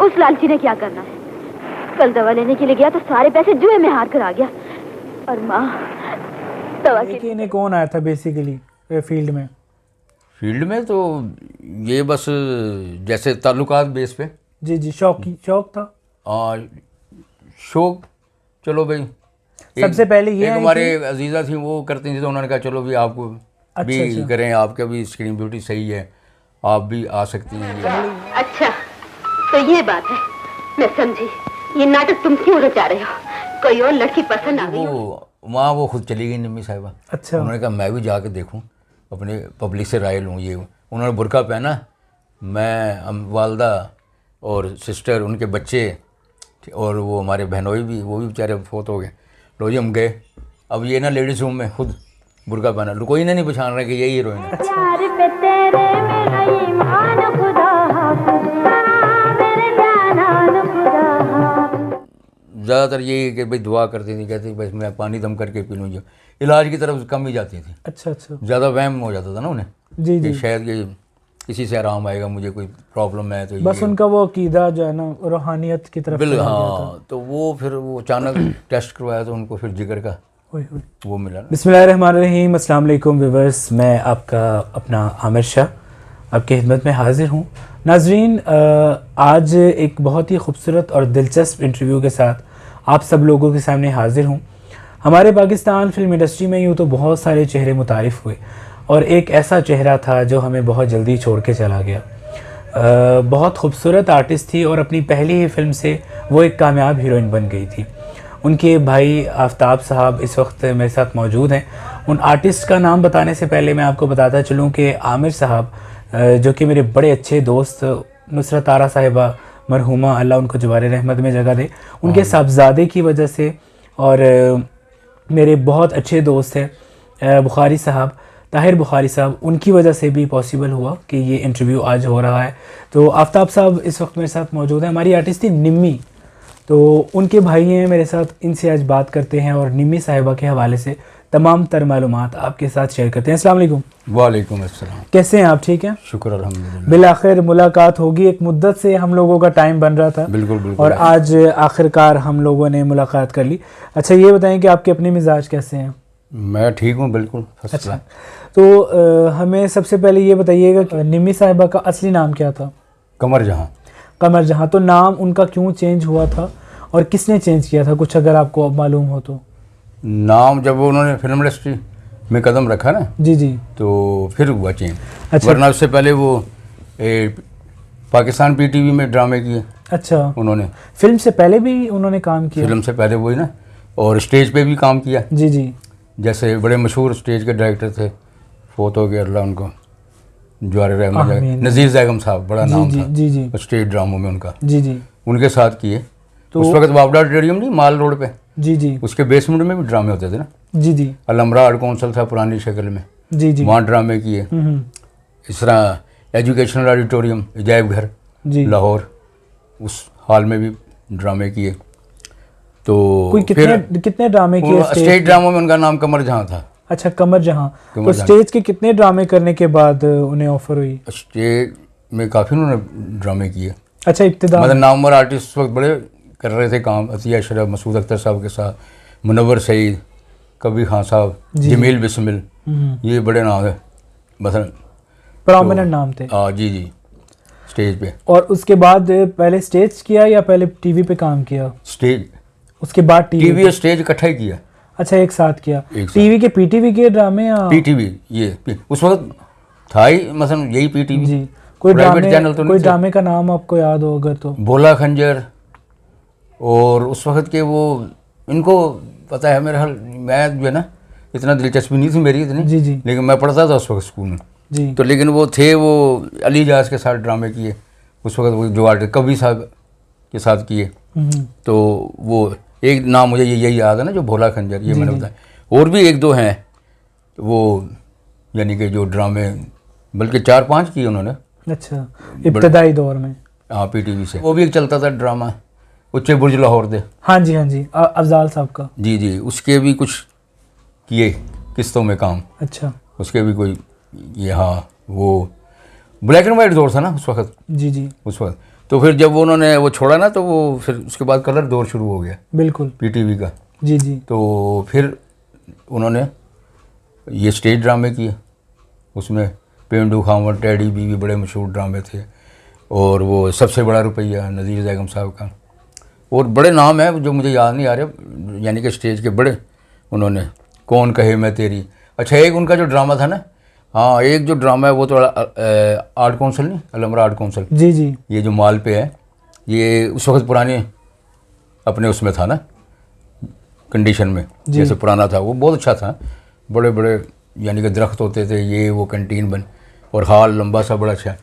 उस लालची ने क्या करना है? कल दवा लेने के लिए गया तो सारे पैसे जुए में हार कर आ गया। और माँ दवा के इन्हें कौन आया था बेसिकली फील्ड में? तो ये बस जैसे ताल्लुकात बेस पे। जी जी, शौक था। शौक, चलो भाई। सबसे पहले ये एक हमारे अजीज़ा थी, वो करती थी, तो उन्होंने कहा चलो भी आपको भी करें, आपका भी स्क्रीन ब्यूटी सही है, आप भी आ सकती हैं। अच्छा तो ये बात है, मैं समझी। ये नाटक तुम क्यों रचा रहे हो? कोई और लड़की पसंद आ गई? वहाँ वो खुद चली गई निम्मी साहिबा। अच्छा। उन्होंने कहा मैं भी जाके देखूँ, अपने पब्लिक से राय लूँ। ये उन्होंने बुर्का पहना, मैं, वालदा और सिस्टर, उनके बच्चे और वो हमारे बहनोई भी, वो भी बेचारे फोत हो गए। लो जी हम गए। अब ये ना लेडीज़ रूम में खुद बुर्का पहना, कोई नहीं पहचान रहा कि यही हीरोइन है। ज़्यादातर यही कि भाई दुआ करती थी, कहती बस मैं पानी दम करके पी लूँ। जो इलाज की तरफ कम ही जाती थी। अच्छा। ज़्यादा वहम हो जाता था ना उन्हें। जी जी। शायद ये किसी से आराम आएगा, मुझे कोई प्रॉब्लम है तो बस उनका वो अकीदा जो है ना रूहानियत की तरफ बिल्कुल। हाँ, तो वो फिर वो अचानक टेस्ट करवाया तो उनको फिर जिगर का वो मिला। बिस्मिल्लाहिर्रहमानिर्रहीम। अस्सलाम वालेकुम व्यूअर्स, मैं आपका अपना आमिर शाह आपकी खिदमत में हाजिर हूँ। नाजरीन, आज एक बहुत ही खूबसूरत और दिलचस्प इंटरव्यू के साथ आप सब लोगों के सामने हाजिर हूँ। हमारे पाकिस्तान फिल्म इंडस्ट्री में यूँ तो बहुत सारे चेहरे मुतारिफ़ हुए और एक ऐसा चेहरा था जो हमें बहुत जल्दी छोड़ के चला गया। बहुत खूबसूरत आर्टिस्ट थी और अपनी पहली ही फिल्म से वो एक कामयाब हीरोइन बन गई थी। उनके भाई आफ्ताब साहब इस वक्त मेरे साथ मौजूद हैं। उन आर्टिस्ट का नाम बताने से पहले मैं आपको बताता चलूँ कि आमिर साहब, जो कि मेरे बड़े अच्छे दोस्त, नुसरत आरा साहिबा मरहुमा, अल्लाह उनको जवारे रहमत में जगह दे, उनके साहबजादे की वजह से, और मेरे बहुत अच्छे दोस्त हैं बुखारी साहब, ताहिर बुखारी साहब, उनकी वजह से भी पॉसिबल हुआ कि ये इंटरव्यू आज हो रहा है। तो आफ्ताब साहब इस वक्त मेरे साथ मौजूद हैं। हमारी आर्टिस्ट थी निम्मी, तो उनके भाई हैं मेरे साथ, इनसे आज बात करते हैं और निम्मी साहिबा के हवाले से तमाम तर मालूमात आपके साथ शेयर करते हैं। अस्सलाम वालेकुम। वालेकुम अस्सलाम। कैसे हैं आप? ठीक हैं, शुक्र अल्हम्दुलिल्लाह। बिलाखिर मुलाकात होगी, एक मुद्दत से हम लोगों का टाइम बन रहा था। बिल्कुल। और आज आखिरकार हम लोगों ने मुलाकात कर ली। अच्छा ये बताएं कि आपके अपने मिजाज कैसे हैं? मैं ठीक हूँ, बिल्कुल। अच्छा, तो हमें सबसे पहले ये बताइएगा कि निम्मी साहिबा का असली नाम क्या था? कमर जहाँ। कमर जहाँ। तो नाम उनका क्यों चेंज हुआ था और किसने चेंज किया था, कुछ अगर आपको मालूम हो तो? नाम जब उन्होंने फिल्म इंडस्ट्री में कदम रखा ना, जी जी, तो फिर हुआ चेंज। अच्छा। वरना उससे पहले वो पाकिस्तान पीटीवी में ड्रामे किए। अच्छा, उन्होंने फिल्म से पहले भी उन्होंने काम किया? फिल्म से पहले वही ना, और स्टेज पे भी काम किया। जी जी। जैसे बड़े मशहूर स्टेज के डायरेक्टर थे, फोत हो गया, अल्लाह उनको जवारे रहमत, नज़ीर ज़ैगम साहब, बड़ा नाम था। जी जी। स्टेज ड्रामों में उनका। जी जी। उनके साथ किए। तो उस वक्त बाबड़ा ऑडिटोरियम नहीं, माल रोड पे, जी जी, उसके बेसमेंट में भी ड्रामे होते थे ना। जी जी। अलमरा आर्ट काउंसिल था पुरानी शक्ल में, जी जी, वहाँ ड्रामे किए। इस तरह एजुकेशनल ऑडिटोरियम अजायब घर लाहौर, उस हॉल में भी ड्रामे किए। तो कोई कितने ड्रामे किए? स्टेज ड्रामों में उनका नाम कमर जहाँ था। अच्छा, कमर जहाँ। तो स्टेज के कितने ड्रामे करने के बाद उन्हें ऑफर हुई? स्टेज में काफ़ी उन्होंने ड्रामे किए। अच्छा, इब्तिदा मतलब नामवर आर्टिस्ट उस वक्त बड़े कर रहे थे काम, अतिया अशरफ, मसूद अख्तर साहब के साथ, मुनव्वर सईद, कबीर खान साहब, जमील बिस्मिल, ये बड़े नाम है, मतलब प्रोमिनेंट नाम थे। हाँ जी जी, स्टेज पे। और उसके बाद पहले स्टेज किया या पहले टीवी पे काम किया? स्टेज, उसके बाद टीवी और स्टेज इकट्ठा ही किया। अच्छा, एक साथ किया। टीवी के पीटीवी के ड्रामे या पीटीवी? ये उस वक्त था ही, मतलब यही पीटीवी जी। कोई ड्रामे, कोई ड्रामे का नाम आपको याद हो अगर तो? भोला खंजर, और उस वक्त के वो, इनको पता है मेरे हाल, मैं जो है ना इतना दिलचस्पी नहीं थी मेरी इतनी। जी जी। लेकिन मैं पढ़ता था उस वक्त स्कूल में जी। तो, लेकिन वो थे, वो अली जाज के साथ ड्रामे किए उस वक्त, वो जो आर्टिस्ट कबीर साहब के साथ किए। तो वो एक नाम मुझे यही याद है ना, जो भोला खंजर, ये मैंने बताया। और भी एक दो हैं वो, यानी कि जो ड्रामे, बल्कि 4-5 किए उन्होंने। अच्छा, इब्तदाई दौर में। हाँ, पीटीवी से। वो भी एक चलता था ड्रामा, उच्चे बुर्ज लाहौर दे। हाँ जी हाँ जी, अफजाल साहब का। जी जी, उसके भी कुछ किए किस्तों में काम। अच्छा, उसके भी कोई ये, हाँ, वो ब्लैक एंड वाइट दौर था ना उस वक्त। जी जी। उस वक्त तो फिर जब उन्होंने वो छोड़ा ना, तो वो फिर उसके बाद कलर दौर शुरू हो गया बिल्कुल पीटीवी का। जी जी। तो फिर उन्होंने ये स्टेज ड्रामे किए, उसमें पेंडू खावर, टैडी बीवी बड़े मशहूर ड्रामे थे, और वो सबसे बड़ा रुपया नज़ीर बेगम साहब का, और बड़े नाम हैं जो मुझे याद नहीं आ रहे, यानी कि स्टेज के बड़े उन्होंने, कौन कहे मैं तेरी। अच्छा, एक उनका जो ड्रामा था ना, हाँ, एक जो ड्रामा है वो तो आर्ट काउंसिल नहीं, अलमरा आर्ट काउंसिल, जी जी, ये जो माल पे है, ये उस वक्त पुराने अपने उसमें था ना, कंडीशन में जैसे पुराना था, वो बहुत अच्छा था। बड़े बड़े यानी कि दरख्त होते थे, ये वो कैंटीन बन, और हॉल लंबा सा बड़ा अच्छा,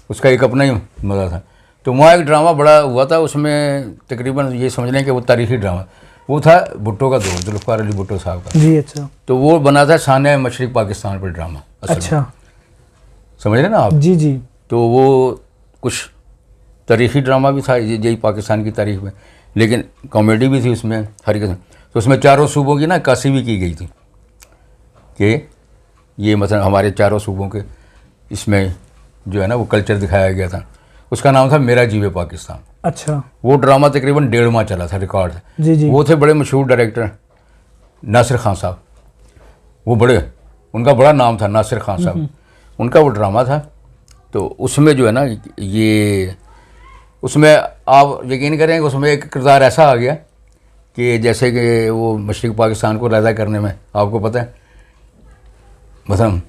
उसका एक अपना ही मज़ा था। तो वहाँ एक ड्रामा बड़ा हुआ था, उसमें तकरीबन ये समझ लें कि वो तारीखी ड्रामा, वो था भुट्टो का दौर, जुल्फ़िकार अली भुट्टो साहब का। जी अच्छा। तो वो बना था शान मशरिक़ पाकिस्तान पर ड्रामा। अच्छा, समझ रहे ना आप? जी जी। तो वो कुछ तारीखी ड्रामा भी था, यही पाकिस्तान की तारीख में, लेकिन कॉमेडी भी थी उसमें हर किस्म। तो उसमें चारों सूबों की ना अक्कासी भी की गई थी कि ये मतलब हमारे चारों सूबों के इसमें जो है ना वो कल्चर दिखाया गया था। उसका नाम था मेरा जीवे पाकिस्तान। अच्छा, वो ड्रामा तकरीबन 1.5 माह चला था, रिकॉर्ड था। जी जी। वो थे बड़े मशहूर डायरेक्टर नासिर खान साहब, वो बड़े, उनका बड़ा नाम था नासिर खान साहब, उनका वो ड्रामा था। तो उसमें जो है ना ये, उसमें आप यकीन करें कि उसमें एक किरदार ऐसा आ गया कि जैसे कि वो मशरिक़ पाकिस्तान को अलहदा करने में, आपको पता है मतलब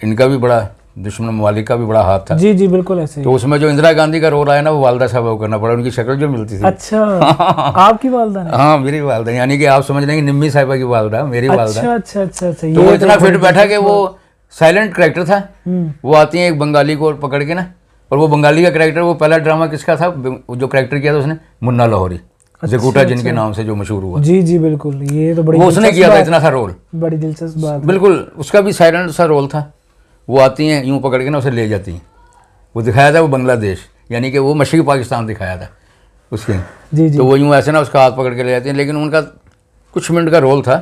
इनका भी बड़ा, दुश्मन ममालिक का भी बड़ा हाथ था। जी जी, बिल्कुल ऐसे ही। तो उसमें जो इंदिरा गांधी का रोल आया ना, वो वालदा साहब को करना पड़ा, उनकी शक्ल जो मिलती थी। अच्छा, आपकी वालदा ने? हाँ, मेरी वालदा, यानी कि आप समझ लेंगे निम्मी साहिबा की वालदा, मेरी वालदा। अच्छा अच्छा अच्छा अच्छा। तो वो इतना फिट बैठा कि वो साइलेंट करेक्टर था। हम्म। वो आती है एक बंगाली को पकड़ के ना, और वो बंगाली का करेक्टर, वो पहला ड्रामा किसका था जो करेक्टर किया था उसने, मुन्ना लाहौरी, जगूटा जिनके नाम से जो मशहूर हुआ। जी जी बिल्कुल, ये तो बड़ी वो उसने किया था इतना सा रोल, बड़ी दिलचस्प बात है। बिल्कुल। उसका भी साइलेंट सा रोल था। वो आती हैं यूं पकड़ के ना, उसे ले जाती हैं। वो दिखाया था वो बांग्लादेश, यानी कि वो मशरिक़ पाकिस्तान दिखाया था उसके। जी जी। तो वो यूं ऐसे ना उसका हाथ पकड़ के ले जाती हैं, लेकिन उनका कुछ मिनट का रोल था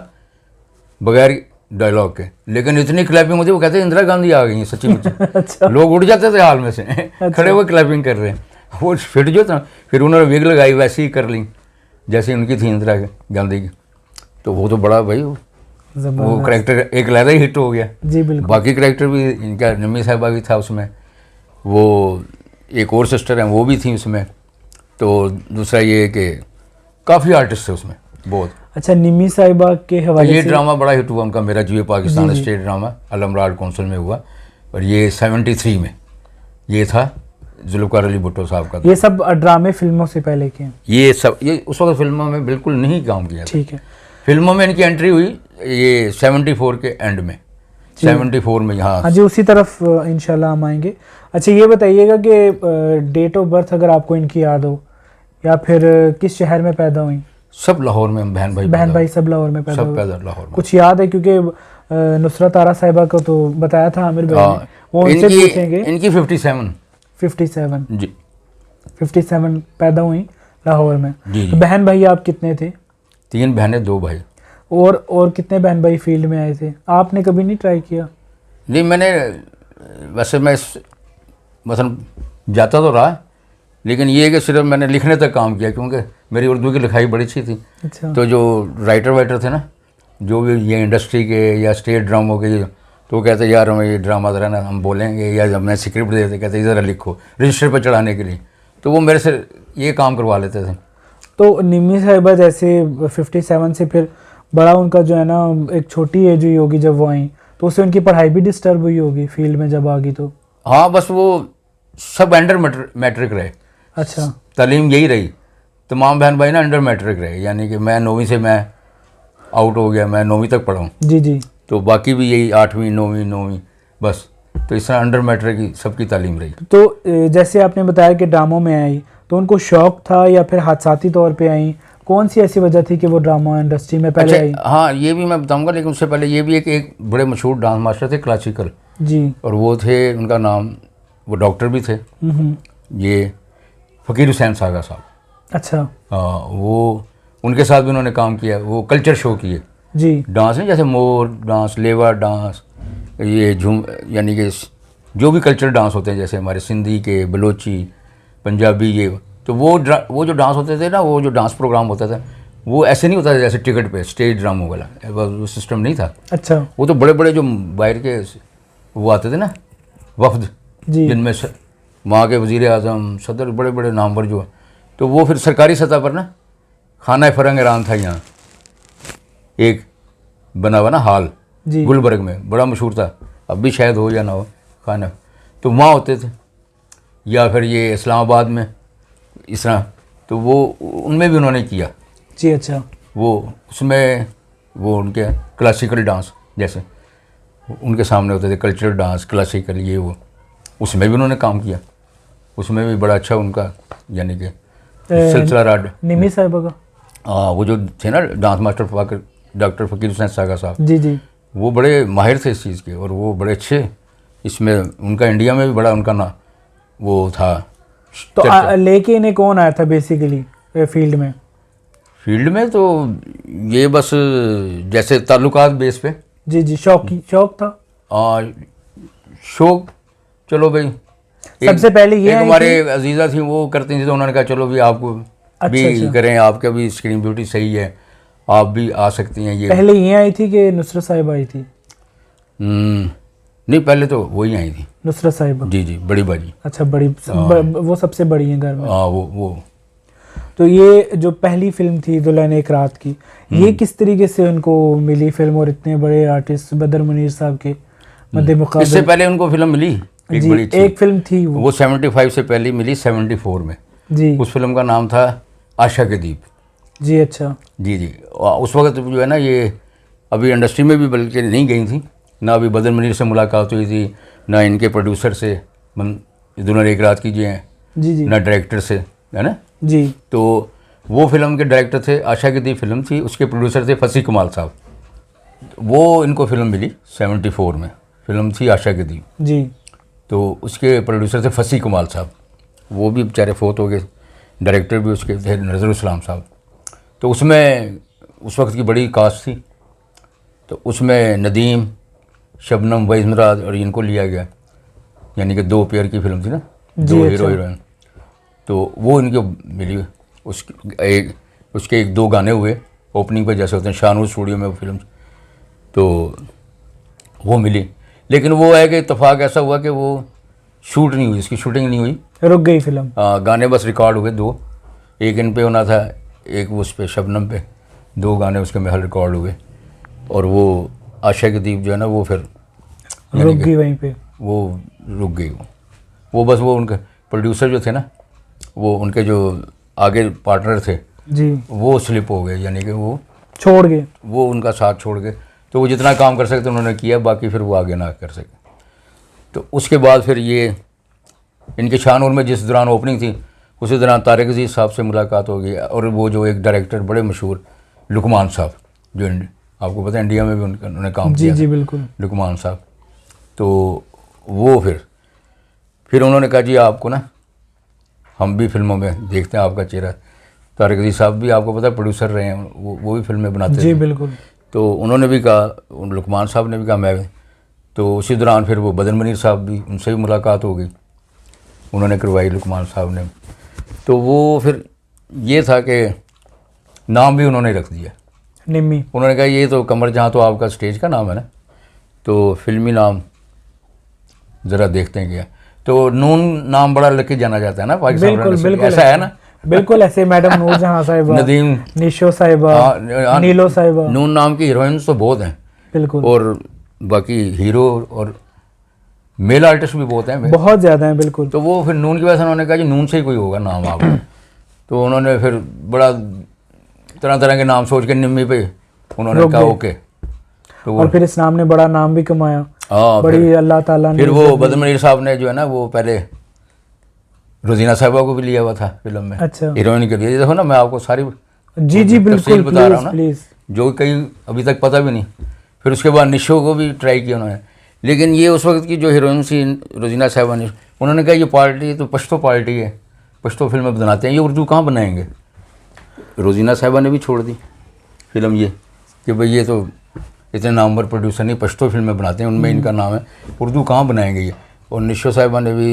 बगैर डायलॉग के, लेकिन इतनी क्लैपिंग होती, वो कहते हैं इंदिरा गांधी आ गई हैं सच्ची मुच्ची। अच्छा। लोग उठ जाते थे हाल में से, खड़े हुए क्लैपिंग कर रहे हैं। वो फिट जो था, फिर उन्होंने विग लगाई, वैसे ही कर ली जैसे उनकी थी इंदिरा गांधी की। तो वो तो बड़ा भाई वो करेक्टर एक लहरा ही हिट हो गया। जी बिल्कुल। बाकी करेक्टर भी इनका, निम्मी साहिबा भी था उसमें, वो एक और सिस्टर हैं वो भी थी उसमें। तो दूसरा ये कि काफ़ी आर्टिस्ट थे उसमें बहुत। अच्छा, निम्मी साहिबा के हवाले ये से ड्रामा बड़ा हिट हुआ उनका, मेरा जीवे Pakistan state drama, Alhamra art council में हुआ, और ये 73 में ये था जुल्फ़िकार अली भुट्टो साहब का। ये सब ड्रामे फिल्मों से पहले के हैं? ये सब, ये उस वक्त फिल्मों में बिल्कुल नहीं काम किया था। ठीक है। फिल्मों में इनकी एंट्री हुई ये 74 के एंड में, 74 में यहाँ। हाँ जी, उसी तरफ इंशाल्लाह हम आएंगे। अच्छा, ये बताइएगा कि डेट ऑफ बर्थ अगर आपको इनकी याद हो, या फिर किस शहर में पैदा हुई? सब लाहौर में, हम बहन भाई सब लाहौर में पैदा सब हुए? पैदा लाहौर में। कुछ याद है? क्योंकि नुसरत आरा साहिबा को तो बताया था आमिर भाई ने, वो उनसे पूछेंगे। इनकी 57 जी, जी 57 पैदा हुई लाहौर में। जी। तो बहन भाई आप कितने थे? 3 बहनें 2 भाई। और कितने बहन भाई फील्ड में आए थे? आपने कभी नहीं ट्राई किया? नहीं, मैंने वैसे मैं मतलब जाता तो रहा, लेकिन ये है कि सिर्फ मैंने लिखने तक काम किया, क्योंकि मेरी उर्दू की लिखाई बड़ी अच्छी थी। अच्छा। तो जो राइटर वाइटर थे ना, जो भी ये इंडस्ट्री के या स्टेट ड्रामों के, तो वो कहते यार हमें ये ड्रामा ज़रा ना हम बोलेंगे, या जब मैं स्क्रिप्ट देते कहते ज़रा लिखो रजिस्टर पर चढ़ाने के लिए, तो वो मेरे से ये काम करवा लेते थे। तो निम्मी साहिबा जैसे 57 से फिर बड़ा उनका जो है ना एक छोटी एज हुई होगी जब वो आई, तो उससे उनकी पढ़ाई भी डिस्टर्ब हुई होगी फील्ड में जब आ गई तो? हाँ, बस वो सब अंडर मैट्रिक रहे। अच्छा। तालीम यही रही, तमाम बहन भाई ना अंडर मैट्रिक रहे, यानी कि मैं 9वीं से मैं आउट हो गया, मैं 9वीं तक पढ़ा हूँ। जी जी। तो बाकी भी यही 8वीं 9वीं बस। तो इस तरह अंडर मैट्रिक की सबकी तालीम रही। तो जैसे आपने बताया कि ड्रामों में आई, तो उनको शौक था या फिर हादसाती तौर पे आई? कौन सी ऐसी वजह थी कि वो ड्रामा इंडस्ट्री में पहले आई? हाँ, ये भी मैं बताऊंगा, लेकिन उससे पहले ये भी एक बड़े मशहूर डांस मास्टर थे क्लासिकल जी, और वो थे, उनका नाम, वो डॉक्टर भी थे, ये फ़कीर हुसैन सागा साहब। अच्छा। हाँ, वो उनके साथ भी उन्होंने काम किया, वो कल्चर शो किए जी। डांस में, जैसे मोर डांस, लेवा डांस, ये झूम, यानी कि जो भी कल्चरल डांस होते हैं, जैसे हमारे सिंधी के, बलोची, पंजाबी ये। तो वो जो डांस होते थे ना, वो जो डांस प्रोग्राम होता था वो ऐसे नहीं होता था जैसे टिकट पे स्टेज ड्रामों वाला, वो सिस्टम नहीं था। अच्छा। वो तो बड़े बड़े जो बाहर के वो आते थे ना वफ्द, जी। जिनमें वहाँ के वज़ीर आज़म, सदर, बड़े बड़े नामवर जो, तो वो फिर सरकारी सतह पर ना खाना फरंग ईरान था यहाँ एक बना हुआ ना हॉल जी। गुलबर्ग में, बड़ा मशहूर था, अब भी शायद हो या ना हो खाना, तो वहाँ होते थे। या फिर ये इस्लामाबाद में इस तरह, तो वो उनमें भी उन्होंने किया जी। अच्छा। वो उसमें वो उनके क्लासिकल डांस जैसे उनके सामने होते थे, कल्चरल डांस, क्लासिकल ये वो, उसमें भी उन्होंने काम किया, उसमें भी बड़ा अच्छा उनका यानी कि सिलसिला रहा। निमी साहिबा का, हाँ, वो जो थे ना डांस मास्टर डॉक्टर फ़कीर हुसैन सागा साहब, जी जी, वो बड़े माहिर थे इस चीज़ के, और वो बड़े अच्छे इसमें, उनका इंडिया में भी बड़ा उनका ना वो था। तो लेके इन्हें कौन आया था बेसिकली फील्ड में? फील्ड में तो ये बस जैसे ताल्लुकात बेस पे। जी जी, शौक था। शौक, चलो भाई, सबसे पहले ये एक हमारे अजीज़ा थी वो करती थी, तो उन्होंने कहा चलो भी आपको भी करें, आपका भी स्क्रीन ब्यूटी सही है, आप भी आ सकती हैं। ये पहले ये आई थी कि नुसरत साहिबा आई थी? नहीं, पहले तो वही आई थी, नुसरत साहिबा। जी जी, बड़ी बाजी। अच्छा, वो सबसे बड़ी है घर में। हाँ, वो तो ये जो पहली फिल्म थी दुल्हन एक रात की, ये किस तरीके से उनको मिली फिल्म, और इतने बड़े आर्टिस्ट बदर मुनीर साहब के मध्य मुकाबले? इससे पहले उनको फिल्म मिली एक बड़ी अच्छी, एक फिल्म थी वो 75 से पहले मिली, 74 में जी। उस फिल्म का नाम था आशा के दीप। जी। अच्छा। जी जी, उस वक्त जो है ना, ये अभी इंडस्ट्री में भी बल्कि नहीं गई थी ना, अभी बदर मुनीर से मुलाकात हुई थी ना, इनके प्रोड्यूसर से दुल्हन एक रात की जो हैं, जी जी, ना डायरेक्टर से, है ना जी। तो वो फिल्म के डायरेक्टर थे, आशा की दीप फिल्म थी, उसके प्रोड्यूसर थे फसी कमाल साहब। वो इनको फिल्म मिली 74 में, फिल्म थी आशा की दीप जी। तो उसके प्रोड्यूसर थे फसी कमाल साहब, वो भी बेचारे फोत हो गए। डायरेक्टर भी उसके थे नज़रुल इस्लाम साहब। तो उसमें उस वक्त की बड़ी कास्ट थी, तो उसमें नदीम, शबनम, वहीद मुराद और इनको लिया गया, यानी कि 2 पेयर की फिल्म थी ना, 2 हीरो हीरोइन। तो वो इनको मिली, उसके 1-2 गाने हुए ओपनिंग पे, जैसे होते हैं शाहनूर स्टूडियो में वो फिल्म, तो वो मिली। लेकिन वो है कि इत्तेफाक ऐसा हुआ कि वो शूट नहीं हुई, इसकी शूटिंग नहीं हुई, रुक गई फिल्म। गाने बस रिकॉर्ड हुए 2, एक इन पे होना था, एक उस पे शबनम पे, 2 गाने उसके महल रिकॉर्ड हुए, और वो आशा की दीप जो है ना वो फिर रुक गई वहीं पे, वो रुक गई। वो बस वो उनके प्रोड्यूसर जो थे ना, वो उनके जो आगे पार्टनर थे जी, वो स्लिप हो गए, यानी कि वो छोड़ गए, वो उनका साथ छोड़ गए। तो वो जितना काम कर सकते उन्होंने किया, बाकी फिर वो आगे ना कर सके। तो उसके बाद फिर ये इनके शाहनूर में जिस दौरान ओपनिंग थी, उसी दौरान तारिक अजीज़ साहब से मुलाकात हो गई, और वो जो एक डायरेक्टर बड़े मशहूर लुकमान साहब, जो आपको पता है इंडिया में भी उन्होंने काम किया। जी बिल्कुल, लुकमान साहब। तो वो फिर उन्होंने कहा जी आपको ना हम भी फिल्मों में देखते हैं आपका चेहरा। तारिक अजीज़ साहब भी आपको पता है प्रोड्यूसर रहे हैं, वो भी फिल्में बनाते थे। जी बिल्कुल। तो उन्होंने भी कहा, लुकमान साहब ने भी कहा मैं भी। तो उसी दौरान फिर वो बदर मुनीर साहब भी, उनसे भी मुलाकात हो गई, उन्होंने करवाई लुकमान साहब ने। तो वो फिर ये था कि नाम भी उन्होंने रख दिया निम्मी। उन्होंने कहा ये तो कमर जहाँ तो आपका स्टेज का नाम है ना, तो फिल्मी नाम ज़रा देखते हैं क्या। तो नून नाम बड़ा लेके जाना जाता है ना पाकिस्तान में, ऐसा है ना, बिल्कुल ऐसे। मैडम नूरजहां साहिबा, नदीम, निशो साहिबा, नीलो साहिबा, नून नाम की हीरोइंस तो बहुत हैं बिल्कुल, और बाकी हीरो और मेल आर्टिस्ट भी बहुत हैं, बहुत ज़्यादा हैं बिल्कुल। तो वो फिर नून की वजह से उन्होंने कहा कि नून से ही कोई होगा नाम आप। तो उन्होंने फिर बड़ा तरह तरह के नाम सोच के निम्मी पे उन्होंने कहा ओके। तो और फिर इस नाम ने बड़ा नाम भी कमाया। हाँ, बड़ी अल्लाह ताला ने। फिर वो बदर मुनीर साहब ने जो है ना, वो पहले रोजीना साहिबा को भी लिया हुआ था फिल्म में, अच्छा, हीरोइन के लिए। देखो ना मैं आपको सारी जी बिल्कुल बता रहा हूँ ना, प्लीज, जो कई अभी तक पता भी नहीं। फिर उसके बाद निशो को भी ट्राई किया उन्होंने, लेकिन ये उस वक्त की जो हीरोइन थी रोजीना साहिबा ने, उन्होंने कहा ये पार्टी तो पश्तो पार्टी है, पश्तो फिल्में बनाते हैं, ये उर्दू कहाँ बनाएंगे। रोजीना साहिबा ने भी छोड़ दी फिल्म ये कि भाई ये तो इतने नामवर प्रोड्यूसर नहीं, पश्तो फिल्में बनाते हैं, उनमें इनका नाम है, उर्दू कहाँ बनाएंगे ये। और निशो साहिबा ने भी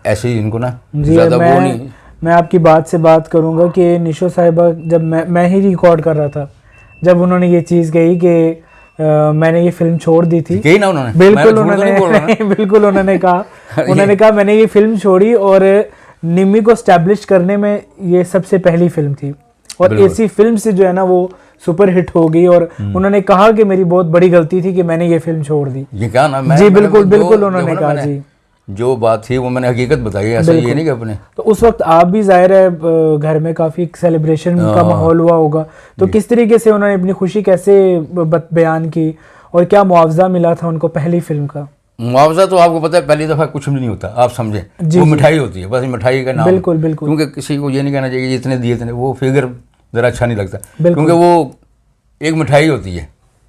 ऐसे ही इनको ना जी ज़्यादा वो नहीं। मैं आपकी बात से बात करूंगा कि निशो साहिबा, जब मैं ही रिकॉर्ड कर रहा था, जब उन्होंने ये चीज़ कही कि मैंने ये फिल्म छोड़ दी थी, कही ना उन्होंने, बिल्कुल उन्होंने बिल्कुल उन्होंने कहा मैंने ये फिल्म छोड़ी और निम्मी को स्टैब्लिश करने में ये सबसे पहली फिल्म थी और इसी फिल्म से जो है ना वो सुपर हिट हो गई और उन्होंने कहा कि मेरी बहुत बड़ी गलती थी कि मैंने ये फिल्म छोड़ दी। ये कहा ना जी बिल्कुल उन्होंने कहा जी, जो बात थी वो मैंने हकीकत बताई, ऐसा ये नहीं कि अपने। तो उस वक्त आप भी जाहिर है घर में काफी सेलिब्रेशन का माहौल हुआ होगा, तो किस तरीके से उन्होंने अपनी खुशी कैसे बयान की और क्या मुआवजा मिला था उनको पहली फिल्म का? मुआवजा तो आपको पता है पहली दफ़ा कुछ भी नहीं होता, आप समझे, वो मिठाई होती है, बस मिठाई का नाम। बिल्कुल क्योंकि किसी को ये नहीं कहना चाहिए इतने दिए इतने, वो फिगर ज़रा अच्छा नहीं लगता, क्योंकि वो एक मिठाई होती है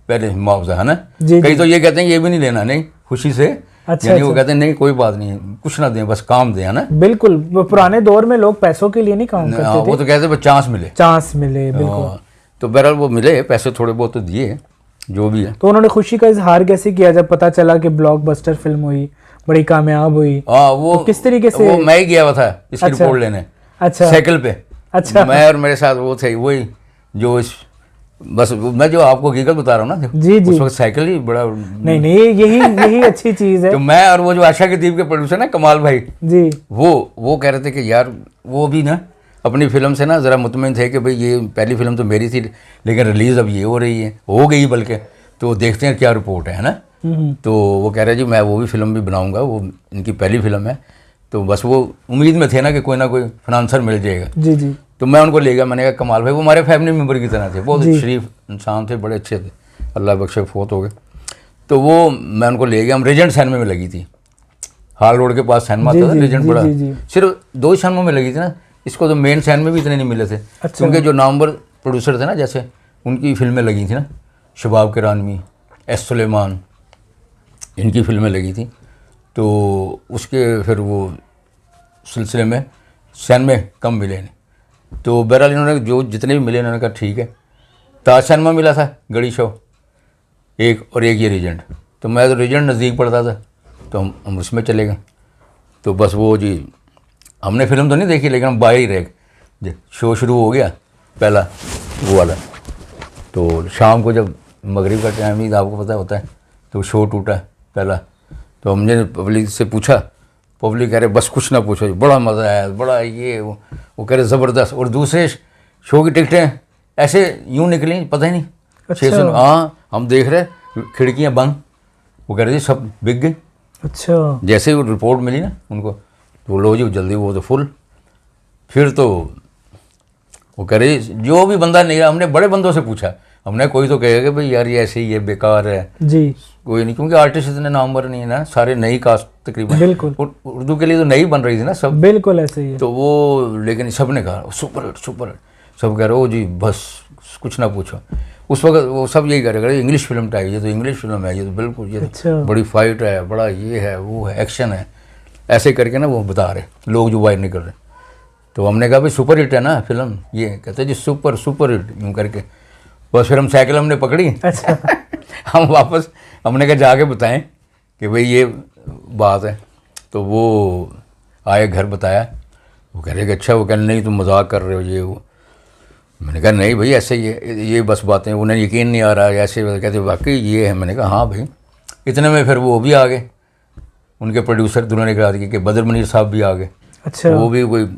पहले मुआवजा, है ना। कई तो ये कहते हैं ये भी नहीं लेना, नहीं खुशी से, अच्छा, वो कहते हैं नहीं कोई बात नहीं, कुछ ना दें बस काम दें, है ना। बिल्कुल, पुराने दौर में लोग पैसों के लिए नहीं काम करते थे, वो तो कहते बस चांस मिले। बिल्कुल। तो बहरहाल वो मिले, पैसे थोड़े बहुत तो दिए, जो भी है। तो उन्होंने खुशी का इजहार कैसे किया जब पता चला कि ब्लॉकबस्टर फिल्म हुई, बड़ी कामयाब हुई? वो तो किस तरीके से? वो मैं ही गया हुआ था इसकी रिपोर्ट लेने, अच्छा, साइकिल पे। अच्छा, मैं और मेरे साथ वो थे, वही जो बस मैं जो आपको हकीकत बता रहा हूँ ना, जी उस वक्त साइकिल ही बड़ा नहीं यही अच्छी चीज है। तो मैं और वो जो आशा के दीप के प्रोड्यूसर ना कमाल भाई जी, वो कह रहे थे कि यार वो भी ना अपनी फिल्म से ना ज़रा मुतमईन थे कि भाई ये पहली फिल्म तो मेरी थी लेकिन रिलीज़ अब ये हो रही है, हो गई बल्कि, तो देखते हैं क्या रिपोर्ट है ना। तो वो कह रहे जी मैं वो भी फिल्म भी बनाऊंगा, वो इनकी पहली फिल्म है, तो बस वो उम्मीद में थे ना कि कोई ना कोई फाइनेंसर मिल जाएगा। जी। तो मैं उनको ले गया, मैंने कहा कमाल भाई, वो हमारे फैमिली मेम्बर की तरह थे, बहुत शरीफ इंसान थे, बड़े अच्छे थे, अल्लाह बख्शे फोत हो गए। तो वो मैं उनको ले गया, हम रीजेंट सिनेमा में लगी थी, हाल रोड के पास सिनेमा था, रीजेंट बड़ा, सिर्फ 2 सिनेमा में लगी थी ना, इसको तो मेन सिनेमा में भी इतने नहीं मिले थे। क्योंकि जो नामवर प्रोड्यूसर थे ना, जैसे उनकी फिल्में लगी थी ना, शबाब किरानवी, एस सुलेमान, इनकी फिल्में लगी थी, तो उसके फिर वो सिलसिले में सिनेमा कम मिले नहीं। तो बहरहाल इन्होंने जो जितने भी मिले इन्होंने कहा ठीक है। ताज सिनेमा मिला था, गड़ी शो एक, और एक ये रीजेंट, तो मैं तो रीजेंट नज़दीक पड़ता था तो हम उसमें चले गए। तो बस वो जी हमने फिल्म तो नहीं देखी लेकिन हम बाहर ही रहे, शो शुरू हो गया पहला वो वाला, तो शाम को जब मगरिब का टाइम ही आपको पता होता है, तो शो टूटा पहला। तो हमने पब्लिक से पूछा, पब्लिक कह रहे बस कुछ ना पूछो, बड़ा मज़ा आया, बड़ा ये वो कह रहे ज़बरदस्त। और दूसरे शो की टिकटें ऐसे यूँ निकली पता ही नहीं, 600। हाँ हम देख रहे खिड़कियाँ बंद, वो कह रहे थे सब बिक गई। अच्छा, जैसे ही वो रिपोर्ट मिली ना उनको, तो लो जी जल्दी वो तो फुल। फिर तो वो कह रहे जो भी बंदा नहीं, हमने बड़े बंदों से पूछा, हमने कोई तो कहेगा कि भाई यार ये ऐसे ही ये बेकार है जी, कोई नहीं, क्योंकि आर्टिस्ट इतने नामवर नहीं है ना, सारे नई कास्ट तकरीबन, बिल्कुल उर्दू के लिए तो नई बन रही थी ना सब, बिल्कुल ऐसे ही है। तो वो लेकिन सब ने कहा सुपर हिट, सब कह रहे हो जी बस कुछ ना पूछो। उस वक्त वो सब यही कह रहे इंग्लिश फिल्म टाइप, ये तो इंग्लिश फिल्म है, ये तो बिल्कुल ये तो बड़ी फाइट है, बड़ा ये है वो है, एक्शन है, ऐसे करके ना वो बता रहे लोग जो बाहर निकल रहे। तो हमने कहा भाई सुपर हिट है ना फिल्म, ये कहते जी सुपर हिट यूँ करके। बस फिर हम साइकिल हमने पकड़ी। अच्छा। हम वापस हमने कहा जाके बताएं कि भाई ये बात है, तो वो आए घर बताया, वो कह रहे कि अच्छा, वो कह रहे नहीं तुम मजाक कर रहे हो ये वो। मैंने कहा नहीं भाई ऐसे ये बस बातें, उन्हें यकीन नहीं आ रहा ऐसे, कहते वाकई ये है। मैंने कहा हाँ भाई। इतने में फिर वो भी आ गए, उनके प्रोड्यूसर दुल्हन की रात की, बदर मनीर साहब भी आ गए। अच्छा। वो भी कोई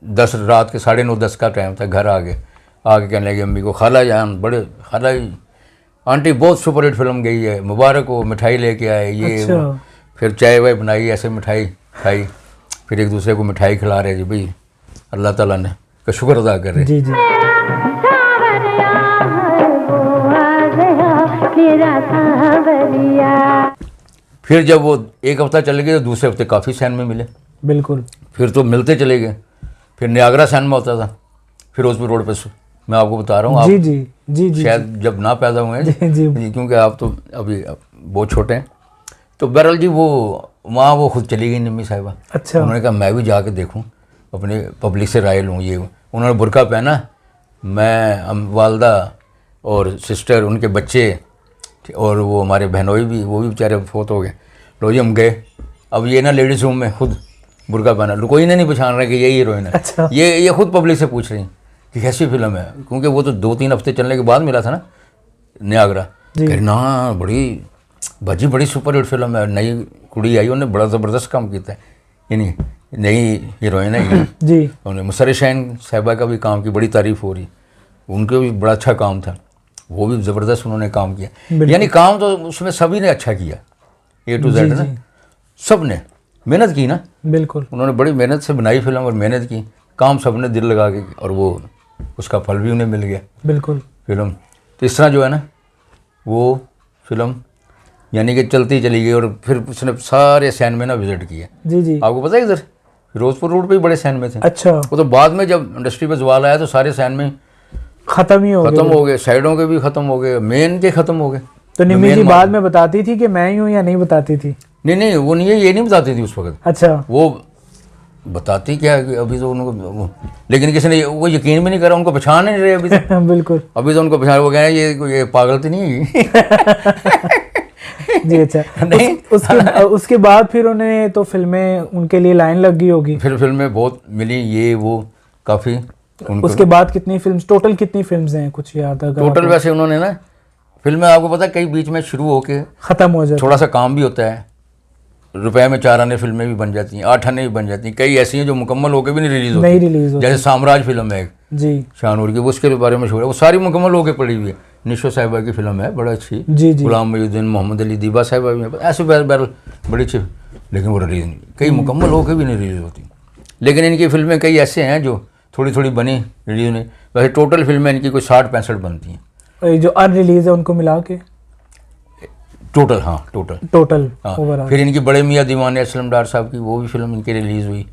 10 रात के 9:30-10 का टाइम था, घर आ गए, आके कहने लगे अम्मी को, खाला जान बड़े खाला आंटी बहुत सुपर हिट फिल्म गई है, मुबारक हो, मिठाई लेके आए ये अच्छा। वो। फिर चाय वाय बनाई, ऐसे मिठाई खाई, फिर एक दूसरे को मिठाई खिला रहे जी भाई, अल्लाह ताला ने का शुक्र अदा कर रहे। जी जी। फिर जब वो एक हफ्ता चले गए तो दूसरे हफ्ते काफ़ी सिनेमा मिले। बिल्कुल। फिर तो मिलते चले गए। फिर नियाग्रा सिनेमा होता था फिरोजपुर रोड पे, मैं आपको बता रहा हूँ, जी जी जी जी, शायद जब ना पैदा हुए हैं जी, क्योंकि आप तो अभी बहुत छोटे हैं। तो बहरहाल जी वो वहाँ वो खुद चली गई निम्मी साहिबा। अच्छा। उन्होंने कहा मैं भी जाके देखूँ, अपने पब्लिक से राय लूँ। ये उन्होंने बुर्का पहना, मैं वालदा और सिस्टर उनके बच्चे और वो हमारे बहनोई भी, वो भी बेचारे फोत हो गए। लो जी हम गए। अब ये ना लेडीज़ रूम में खुद बुर्का पहना, कोई नहीं पहचान रहा कि यही हीरोइन है। अच्छा। ये खुद पब्लिक से पूछ रही कि कैसी फिल्म है, क्योंकि वो तो 2-3 हफ्ते चलने के बाद मिला था ना न्यागरा। कह ना बड़ी सुपर हिट फिल्म है, नई कुड़ी आई, उन्होंने बड़ा ज़बरदस्त काम किया है, यानी नई हीरोइन है ये। जी। उन्होंने मुसर्रत शाहीन साहिबा का भी काम की बड़ी तारीफ हो रही, उनका भी बड़ा अच्छा काम था, वो भी ज़बरदस्त उन्होंने काम किया। यानी काम तो उसमें सभी ने अच्छा किया, A to Z ना, सब ने मेहनत की ना। बिल्कुल। उन्होंने बड़ी मेहनत से बनाई फिल्म और मेहनत की, काम सब ने दिल लगा के, और वो उसका फल भी उन्हें मिल गया। बिल्कुल। फिल्म तो इस तरह जो है ना, वो फिल्म यानी कि चलती चली गई, और फिर उसने सारे सैन में ना विजिट किया। जी जी। आपको पता है इधर फिरोजपुर रोड पे भी बड़े सैन में थे। अच्छा। वो तो बाद में जब इंडस्ट्री पे सवाल आया तो सारे सैन में खत्म ही हो गए, साइडों के भी खत्म हो गए, मेन के खत्म हो गए। तो निम्मी जी बाद में बताती थी कि मैं ही हूँ या नहीं बताती थी? नहीं, वो नहीं, ये नहीं बताती थी उस वक्त। अच्छा। वो बताती क्या है कि अभी तो उनको, लेकिन किसी ने वो यकीन भी नहीं करा, उनको पहचान नहीं रहे अभी तो। बिल्कुल। अभी तो उनको पहचान, वो कह रहे हैं ये पागल तो नहीं है जी। अच्छा। नहीं। उसके बाद फिर उन्हें तो फिल्में उनके लिए लाइन लग गई होगी। फिर फिल्में बहुत मिली, ये वो काफ़ी। उसके बाद कितनी फिल्म्स, टोटल कितनी फिल्म्स हैं, कुछ याद है? टोटल वैसे उन्होंने ना फिल्में, आपको पता है, कई बीच में शुरू होके ख़त्म हो जाए, थोड़ा सा काम भी होता है, रुपए में 4 आने फिल्में भी बन जाती हैं, 8 आने भी बन जाती हैं, कई ऐसी हैं जो मुकम्मल होकर भी नहीं रिलीज होती। जैसे साम्राज्य फिल्म है जी, शाहनूर की, वो उसके बारे में छोड़ा, वो सारी मुकम्मल होकर पड़ी हुई है। निशो साहिबा की फिल्म है, बड़ा अच्छी। जी जी। गुलाम मोहिउद्दीन, मोहम्मद अली, दीबा साहिबा भी है, ऐसे बहरहाल बड़ी अच्छी, लेकिन वो रिलीज नहीं, कई मुकम्मल होकर भी नहीं रिलीज होती। लेकिन इनकी फिल्में कई ऐसे हैं जो थोड़ी थोड़ी बनी, रिलीज नहीं। वैसे टोटल फिल्में इनकी कोई 60-65 बनती हैं, जो अनरिलीज है उनको मिला के टोटल। हाँ, टोटल। हाँ। फिर इनकी बड़े मियाँ दीवाने असलम डार साहब की, वो भी फिल्म इनकी रिलीज़ हुई,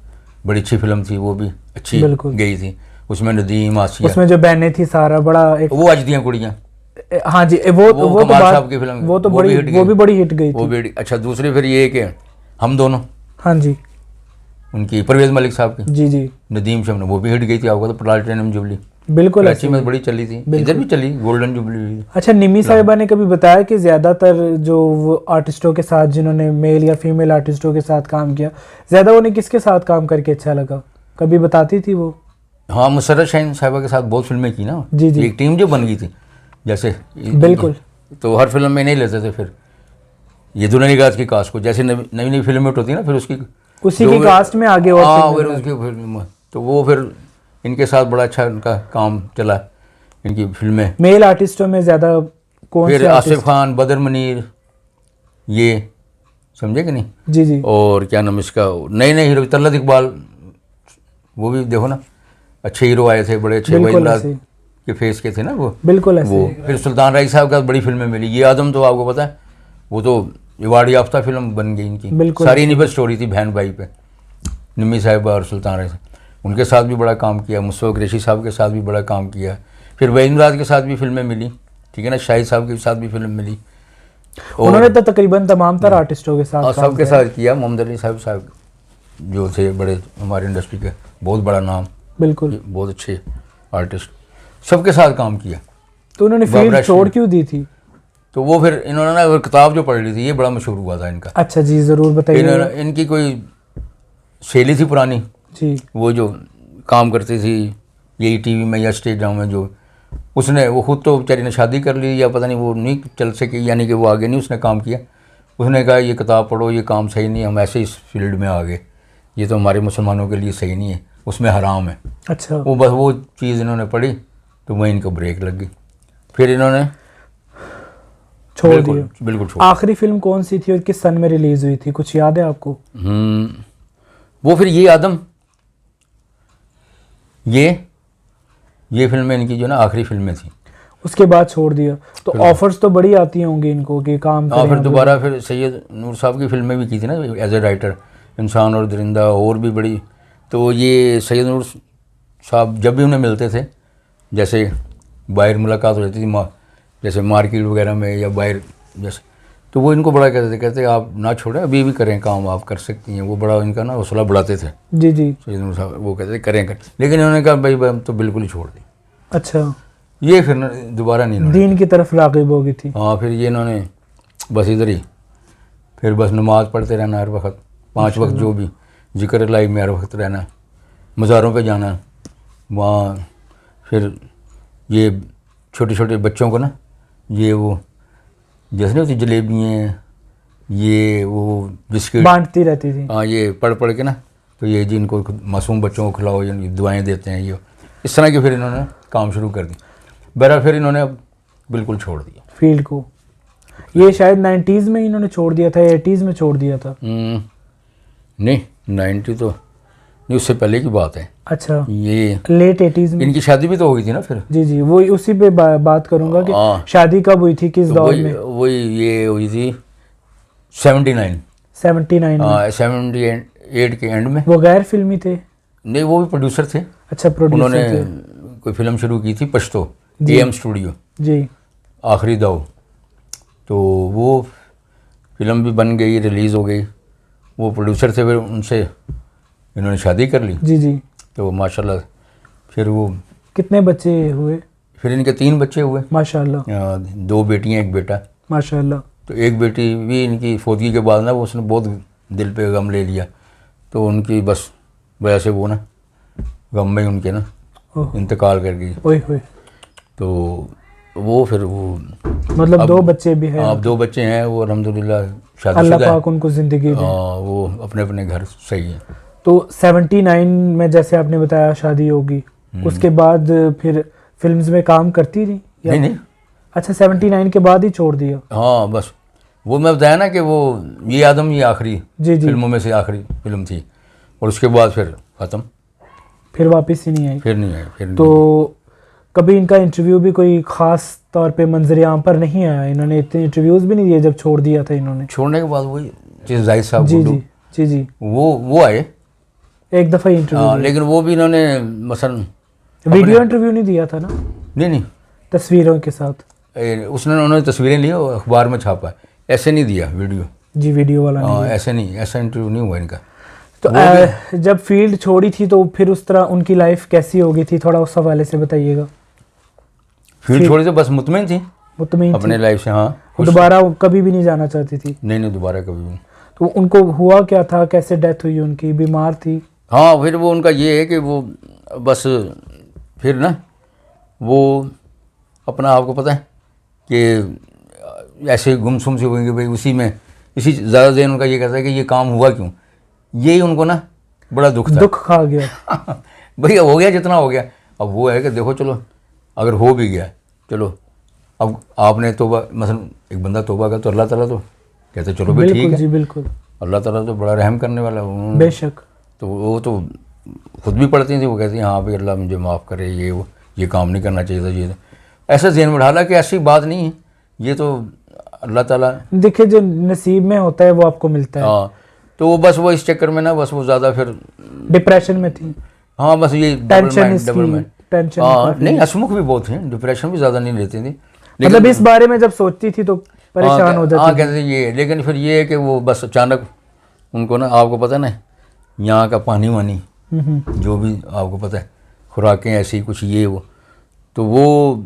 बड़ी अच्छी फिल्म थी, वो भी अच्छी गई थी। उसमें नदीम, आसिया, उसमें जो बहनें थी, सारा बड़ा एक, वो आज दियाँ कुड़ियाँ। हाँ जी, वो कमाल साहब की फिल्म, वो भी बड़ी हिट गई थी। अच्छा, दूसरी फिर ये कि हम दोनों, हाँ जी, उनकी परवेज़ मलिक साहब की, जी जी, नदीम शम, वो भी हिट गई थी। आपको तो प्लाटिनम जुबली, बिल्कुल, कराची में बड़ी चली थी, इधर भी चली, गोल्डन जुबली हुई। अच्छा, निम्मी साहिबा ने कभी बताया कि ज़्यादातर जो वो आर्टिस्टों के साथ, जिन्होंने मेल या फीमेल आर्टिस्टों के साथ काम किया, ज़्यादा उन्हें किसके साथ काम करके अच्छा लगा? कभी बताती थी वो? हाँ, मुसर्रत शाहीन साहिबा के साथ बहुत फिल्में की ना। जी जी। एक टीम जो बन गई थी जैसे, बिल्कुल। तो हर फिल्म में नहीं लेते थे फिर ये दुल्हन गाज की कास्ट को, जैसे नई नई फिल्में होती है ना, फिर उसी की कास्ट में आगे, और फिर उसकी फिल्म, तो वो फिर इनके साथ बड़ा अच्छा उनका काम चला, इनकी फिल्में। मेल आर्टिस्टों में ज़्यादा कौन से? फिर आसिफ खान, बदर मुनीर, ये समझे कि नहीं? जी जी। और क्या नाम इसका, नए नए हीरो, तलत इकबाल, वो भी देखो ना, अच्छे हीरो आए थे, बड़े अच्छे वही के फेस के थे ना वो। बिल्कुल ऐसे। वो फिर सुल्तान राय साहब का बड़ी फिल्में मिली। ये आदम तो आपको पता है, वो तो अवार्ड याफ्ता फिल्म बन गई इनकी, सारी इन्हीं पर स्टोरी थी, बहन भाई पे, निम्मी साहिबा और सुल्तान राय साहब, उनके साथ भी बड़ा काम किया। मुस्तफा कुरैशी साहब के साथ भी बड़ा काम किया। फिर वहीद राज के साथ भी फिल्में मिली, ठीक है ना, शाहिद साहब के साथ भी फिल्म मिली। उन्होंने तो तकरीबन तमाम तरह आर्टिस्टों के साथ, सबके साथ किया। मोहम्मद अली साहब जो थे बड़े हमारे इंडस्ट्री के बहुत बड़ा नाम, बिल्कुल, बहुत अच्छे आर्टिस्ट, सबके साथ काम किया। तो उन्होंने फील्ड छोड़ क्यों दी थी? तो वो फिर इन्होंने ना किताब जो पढ़ ली थी, ये बड़ा मशहूर हुआ था इनका। अच्छा जी, ज़रूर बताइए। इनकी कोई सहेली थी पुरानी जी, वो जो काम करती थी यही टीवी में या स्टेज ड्रामा में, जो उसने, वो खुद तो बेचारी ने शादी कर ली या पता नहीं वो नहीं चल सकी, यानी कि वो आगे नहीं उसने काम किया। उसने कहा ये किताब पढ़ो, ये काम सही नहीं, हम ऐसे इस फील्ड में आ गए, ये तो हमारे मुसलमानों के लिए सही नहीं है, उसमें हराम है। अच्छा। वो बस वो चीज़ इन्होंने पढ़ी तो वहीं इनको ब्रेक लग गई, फिर इन्होंने छोड़ दिया। बिल्कुल छोड़। आखिरी फिल्म कौन सी थी और किस सन में रिलीज़ हुई थी, कुछ याद है आपको? वो फिर ये आदम, ये फिल्में इनकी जो ना आखिरी फिल्में थी। उसके बाद छोड़ दिया। तो ऑफर्स तो बड़ी आती होंगी इनको कि काम करें। फिर दोबारा फिर सैयद नूर साहब की फिल्में भी की थी ना एज ए राइटर, इंसान और दरिंदा, और भी बड़ी। तो ये सैयद नूर साहब जब भी उन्हें मिलते थे, जैसे बाहर मुलाकात रहती थी, जैसे मार्केट वगैरह में या बाहर जैसे, तो वो इनको बड़ा कहते आप ना छोड़ें, अभी भी करें काम, आप कर सकती हैं। वो बड़ा इनका ना हौसला बढ़ाते थे। जी जी। सैयद नूर साहब वो कहते करें कर, लेकिन इन्होंने कहा भाई हम तो बिल्कुल ही छोड़ दी। अच्छा। ये फिर दोबारा नहीं, दीन की तरफ राग़िब हो गई थी। हाँ, फिर ये इन्होंने बस इधर ही, फिर बस नमाज पढ़ते रहना हर वक्त, 5 वक्त जो भी, जिक्र लाइव में हर वक्त रहना, मज़ारों पे जाना, वहाँ फिर ये छोटे छोटे बच्चों को ना ये वो जैसे नहीं होती जलेबियाँ, ये वो बिस्किट बांटती रहती थी। हाँ, ये पढ़ पढ़ के ना, तो ये जी इनको मासूम बच्चों को खिलाओ, ये दुआएं देते हैं, ये इस तरह के फिर इन्होंने काम शुरू कर दी। बहरहाल फिर इन्होंने अब बिल्कुल छोड़ दिया फील्ड को। ये शायद 90s में इन्होंने छोड़ दिया था या 80s में छोड़ दिया था? नहीं 90 तो नहीं, उससे पहले की बात है। अच्छा, ये लेट 80s में। इनकी शादी भी तो हो गई थी ना फिर। जी जी, वो उसी पे बात करूंगा कि हाँ। शादी कब हुई थी, किस तो दौर वही में? वही ये हुई थी 79 79 में। 78 के एंड में। वो गैर फिल्मी थे? नहीं, वो भी प्रोड्यूसर थे। अच्छा, उन्होंने प्रोड्यूसर थे। कोई फिल्म शुरू की थी पश्तो, जी। AM स्टूडियो, जी। आखिरी दाव। तो वो फिल्म भी बन गई, रिलीज़ हो गई। वो प्रोड्यूसर थे, फिर उनसे इन्होंने शादी कर ली। जी जी। तो माशाल्लाह फिर वो कितने बच्चे हुए? फिर इनके 3 बच्चे हुए, माशाल्लाह 2 बेटियां 1 बेटा। माशाल्लाह। तो एक बेटी भी इनकी फौतगी के बाद ना वो उसने बहुत दिल पे गम ले लिया, तो उनकी बस वजह से वो ना गम में उनके ना ओह। इंतकाल कर गई। ओए होए। तो वो फिर वो मतलब अब- 2 बच्चे भी हैं? अब 2 बच्चे हैं, वो अल्हम्दुलिल्लाह अल्लाह शादीशुदा है। पाक उनको जिंदगी दे। वो अपने अपने घर सही है। तो 79 में जैसे आपने बताया शादी होगी, उसके बाद फिर फिल्म्स में काम करती रही या? नहीं नहीं, अच्छा, 79 के बाद ही छोड़ दिया? हाँ बस वो मैं बताया ना कि वो ये आदम ये आखिरी जी जी। फिल्मों में से आखिरी फिल्म थी, और उसके बाद फिर ख़त्म, फिर वापस ही नहीं आई? फिर नहीं आई। फिर तो कभी इनका इंटरव्यू भी कोई खास तौर पे मंजर आम पर नहीं आया? इन्होंने इतने इंटरव्यूज भी नहीं दिए जब छोड़ दिया था इन्होंने? छोड़ने के बाद वही जिस जाहिद साहब जी गुड्डू, जी जी जी। वो आए, एक दफ़ा इंटरव्यू, लेकिन वो भी इन्होंने मसलन वीडियो इंटरव्यू नहीं दिया था ना, नहीं तस्वीरों के साथ? उन्होंने तस्वीरें ली और अखबार में छापा, ऐसे नहीं दिया वीडियो। जी, वीडियो वाला नहीं दिया। ऐसे नहीं, ऐसा इंटरव्यू नहीं हुआ इनका। तो जब फील्ड छोड़ी थी तो फिर उस तरह उनकी लाइफ कैसी हो गई थी, थोड़ा उस हवाले से बताइएगा। फील्ड छोड़ी तो बस मुतमईन थी मुतमईन थी? अपने लाइफ से। हाँ, वो दोबारा कभी भी नहीं जाना चाहती थी? नहीं दोबारा कभी भी। तो उनको हुआ क्या था, कैसे डेथ हुई उनकी, बीमार थी? हाँ, फिर वो उनका ये है कि वो बस फिर ना वो अपना, आपको पता है कि ऐसे गुमसुम से होंगे भाई, उसी में इसी ज़्यादा देर उनका ये कहता है कि ये काम हुआ क्यों, यही उनको ना बड़ा दुख था। दुख खा गया। भैया हो गया जितना हो गया, अब वो है कि देखो चलो अगर हो भी गया चलो, अब आपने तौबा, मसलन एक बंदा तौबा का तो अल्लाह ताला तो कहते चलो भाई ठीक है, जी बिल्कुल, अल्लाह ताला तो बड़ा रहम करने वाला है। बेशक। तो वो तो खुद भी पढ़ती थी, वो कहती हाँ भाई अल्लाह मुझे माफ़ करे, ये काम नहीं करना चाहिए था, ये ऐसा ज़हन में डाला कि ऐसी बात नहीं है, ये तो अल्लाह ताला, देखिए जो नसीब में होता है वो आपको मिलता है। हाँ। तो वो बस वो इस चक्कर में ना बस वो ज़्यादा फिर डिप्रेशन में थी? हाँ, बस ये टेंशन, डबल माइंड। टेंशन। हाँ, नहीं हसमुख भी बहुत हैं, डिप्रेशन भी ज़्यादा नहीं लेती थी, मतलब इस बारे में जब सोचती थी तो परेशान हो जाती हाँ थी? कहते थे ये, लेकिन फिर ये है कि वो बस अचानक उनको ना, आपको पता ना यहाँ का पानी वानी जो भी आपको पता है, खुराकें ऐसी कुछ ये वो, तो वो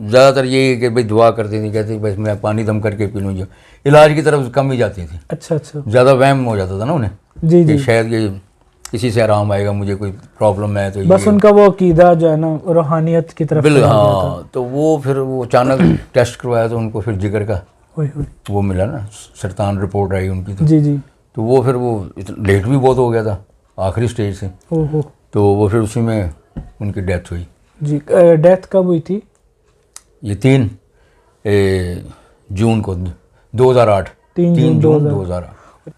ज़्यादातर ये है कि भाई दुआ करती थी, कहती बस मैं पानी दम करके पी लूँ, जो इलाज की तरफ कम ही जाती थी। अच्छा अच्छा। ज़्यादा वहम हो जाता था ना उन्हें जी जी। कि शायद ये किसी से आराम आएगा, मुझे कोई प्रॉब्लम है तो बस ये उनका वो अकीदा जो है ना रूहानियत की तरफ बिल्कुल। चला गया था। हाँ, तो वो फिर वो अचानक टेस्ट करवाया तो उनको फिर जिगर का ओए होए। वो मिला ना, सरतान रिपोर्ट आई उनकी, जी जी। तो वो फिर वो लेट भी बहुत हो गया था आखिरी स्टेज से, ओहो। तो वो फिर उसी में उनकी डेथ हुई। जी, डेथ कब हुई थी? ये 3 जून को 2008, 3 जून जून 2008।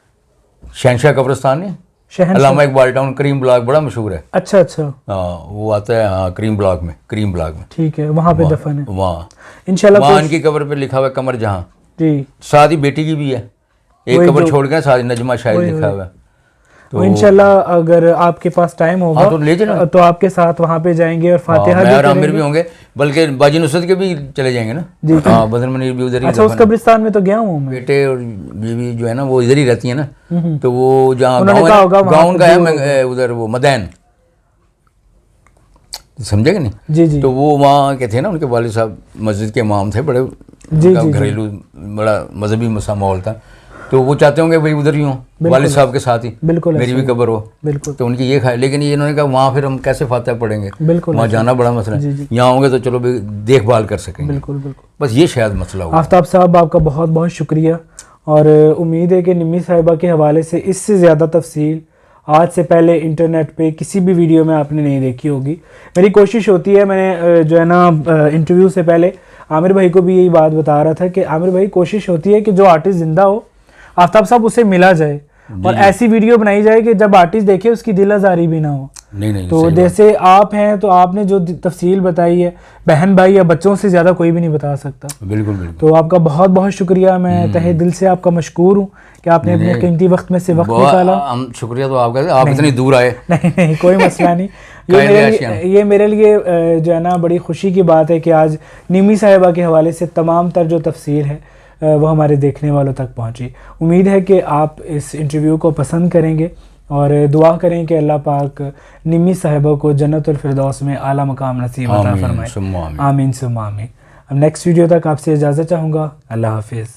शहनशाह कब्रिस्तान नहीं, शहर? अल्लामा इकबाल टाउन, करीम ब्लॉक बड़ा मशहूर है। अच्छा अच्छा। हाँ, वो आता है, हाँ, करीम ब्लॉक में ठीक है, वहाँ पे दफन है वहाँ इंशाल्लाह। वहाँ इनकी कब्र पे लिखा हुआ है कमर जहाँ, जी। साथ ही बेटी की भी है, एक वही कब्र जो- छोड़ के साथ ही नजमा शाहिद लिखा हुआ है। तो इंशाल्लाह अगर आपके पास टाइम होगा हाँ, तो ले जाना। तो आपके साथ वहाँ पे जाएंगे और फातिहा हाँ, भी मैं और आमिर करेंगे। भी होंगे, बल्कि बाजी नुसरत के भी चले जाएंगे ना। जी। हाँ, बदर मनीर भी उधर ही अच्छा, उस दफन है। कब्रिस्तान में तो गया हूँ मैं। बेटे और बीवी जो है ना वो इधर ही रहती है ना, तो वो जहाँ उन्होंने गाँव कहा है होगा ना, वहाँ गाँव पे का है दूर मैं उधर वो मदैन, समझे कि नहीं? जी जी। तो वो वहाँ के थे ना, उनके वालिद साहब मस्जिद के इमाम थे, बड़े जी, उनका जी, जी। घरेलू बड़ा मजहबी माहौल था, तो वो चाहते होंगे भाई उधर ही हो वालिद साहब के साथ ही, बिल्कुल मेरी भी कब्र हो, बिल्कुल। तो उनकी ये खाए, लेकिन ये इन्होंने कहा वहाँ फिर हम कैसे फातह पढ़ेंगे, बिल्कुल वहाँ जाना बड़ा मसला जी, है, जी। यहाँ होंगे तो चलो भाई देखभाल कर सकेंगे। बिल्कुल बिल्कुल। बस ये शायद मसला हुआ। आफ्ताब साहब आपका बहुत बहुत शुक्रिया, और उम्मीद है कि निम्मी साहिबा के हवाले से इससे ज़्यादा तफसील आज से पहले इंटरनेट पे किसी भी वीडियो में आपने नहीं देखी होगी। मेरी कोशिश होती है, मैंने जो है ना इंटरव्यू से पहले आमिर भाई को भी यही बात बता रहा था कि आमिर भाई कोशिश होती है कि जो आर्टिस्ट ज़िंदा हो आफ्ताब साहब उससे मिला जाए और ऐसी वीडियो बनाई जाए कि जब आर्टिस्ट देखे उसकी दिल आज़ारी भी ना हो। नहीं तो जैसे आप हैं तो आपने जो तफसील बताई है बहन भाई या बच्चों से ज़्यादा कोई भी नहीं बता सकता। बिल्कुल बिल्कुल। तो आपका बहुत बहुत शुक्रिया, मैं तहे दिल से आपका मशकूर हूँ कि आपने अपने कीमती वक्त में से वक्त निकाला। हम शुक्रिया तो आपका, आप इतनी दूर आए। नहीं कोई मसला नहीं। ये मेरे लिए जो है ना बड़ी खुशी की बात है कि आज निम्मी साहिबा के हवाले से तमाम तर जो तफसीर है वो हमारे देखने वालों तक पहुँची। उम्मीद है कि आप इस इंटरव्यू को पसंद करेंगे और दुआ करें कि अल्लाह पाक निम्मी साहिबा को जन्नतुल फिरदौस में आला मकाम नसीब अता फरमाए। आमीन सुम्मा आमीन। अब नेक्स्ट वीडियो तक आपसे इजाज़त चाहूँगा। अल्लाह हाफिज़।